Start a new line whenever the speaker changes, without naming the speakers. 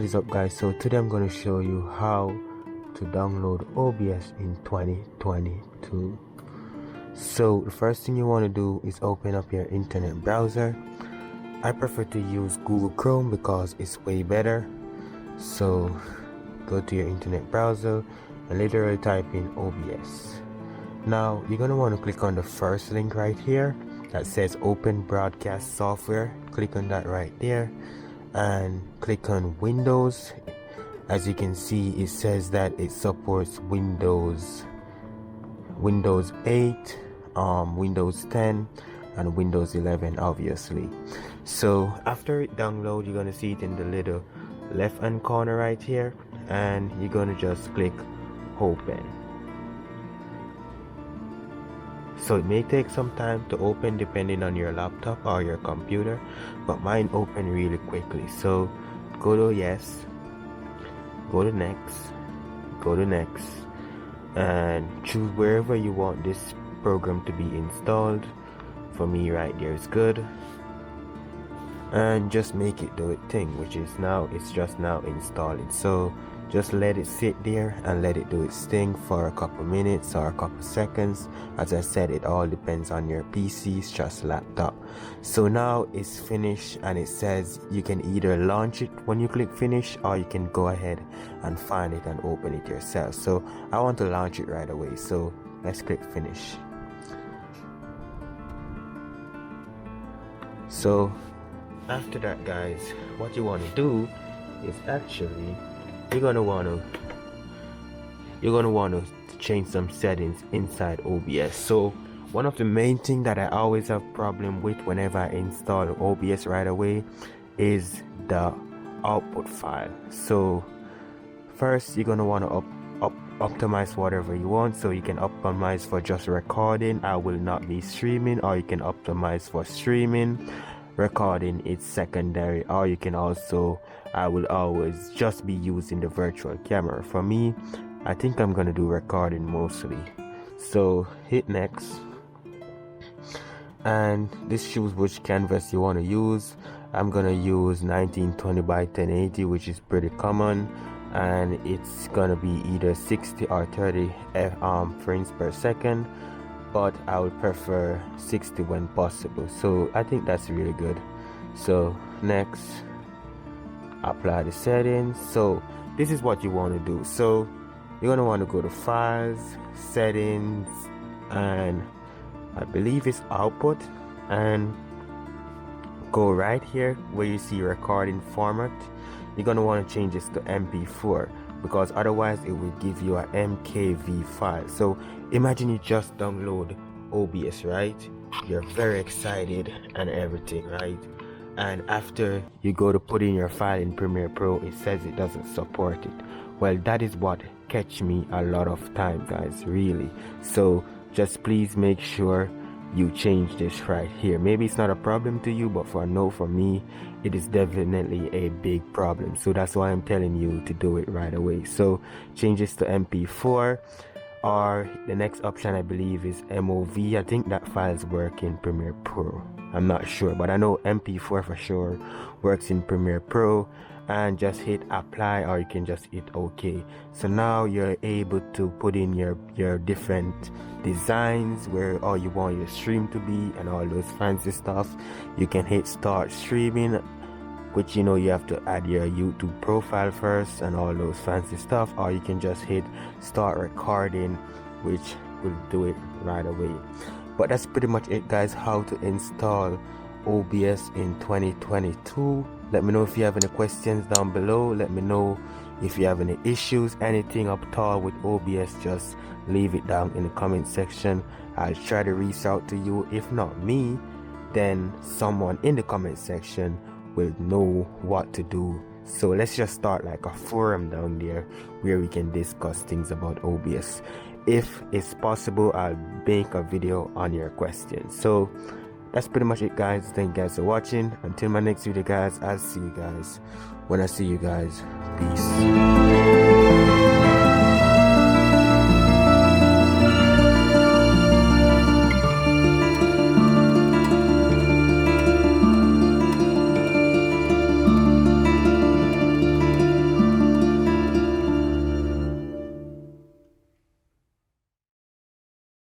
What is up, guys? So today I'm going to show you how to download OBS in 2022. So the first thing you want to do is open up your internet browser. I prefer to use Google Chrome because it's way better. So go to your internet browser and literally type in OBS. Now you're going to want to click on the first link right here that says Open Broadcast Software. Click on that right there and click on Windows. As you can see, it says that it supports Windows 8, Windows 10 and Windows 11, obviously. So after it downloads, you're gonna see it in the little left hand corner right here, and you're gonna just click open. So it may take some time to open depending on your laptop or your computer, but mine opened really quickly. So go to yes, go to next, go to next, and choose wherever you want this program to be installed. For me right there is good, and just make it do its thing, which is now it's just now installing. So just let it sit there and let it do its thing for a couple minutes or a couple seconds. As I said, it all depends on your PC's just laptop. So now it's finished, and it says you can either launch it when you click finish, or you can go ahead and find it and open it yourself. So I want to launch it right away, so let's click finish. So after that, guys, what you want to do is actually you're gonna want to change some settings inside OBS. So one of the main things that I always have problem with whenever I install OBS right away is the output file. So first you're gonna want to optimize whatever you want. So you can optimize for just recording, I will not be streaming, or you can optimize for streaming. Recording it's secondary, or you can also, I will always just be using the virtual camera. For me, I think I'm gonna do recording mostly. So hit next, and this shows which canvas you want to use. I'm gonna use 1920 by 1080, which is pretty common, and it's gonna be either 60 or 30 frames per second, but I would prefer 60 when possible. So I think that's really good. So next, apply the settings. So this is what you want to do. So you're gonna want to go to files, settings, and I believe it's output, and go right here where you see recording format. You're gonna want to change this to MP4, because otherwise it will give you an MKV file. So imagine you just download OBS, right? You're very excited and everything, right? And after you go to put in your file in Premiere Pro, it says it doesn't support it. Well, that is what catch me a lot of time, guys, really. So just please make sure you change this right here. Maybe it's not a problem to you, but for me it is definitely a big problem. So that's why I'm telling you to do it right away. So change this to MP4, or the next option I believe is MOV. I think that files work in Premiere Pro, I'm not sure, but I know MP4 for sure works in Premiere Pro. And just hit apply, or you can just hit OK. So now you're able to put in your different designs, where all you want your stream to be and all those fancy stuff. You can hit start streaming, which you have to add your YouTube profile first and all those fancy stuff, or you can just hit start recording, which will do it right away. But that's pretty much it, guys, how to install OBS in 2022. Let me know if you have any questions down below. Let me know if you have any issues, anything up at all with OBS. Just leave it down in the comment section. I'll try to reach out to you. If not me, then someone in the comment section will know what to do. So let's just start like a forum down there where we can discuss things about OBS. If it's possible, I'll make a video on your questions. So that's pretty much it, guys. Thank you guys for watching. Until my next video, guys, I'll see you guys when I see you guys. Peace.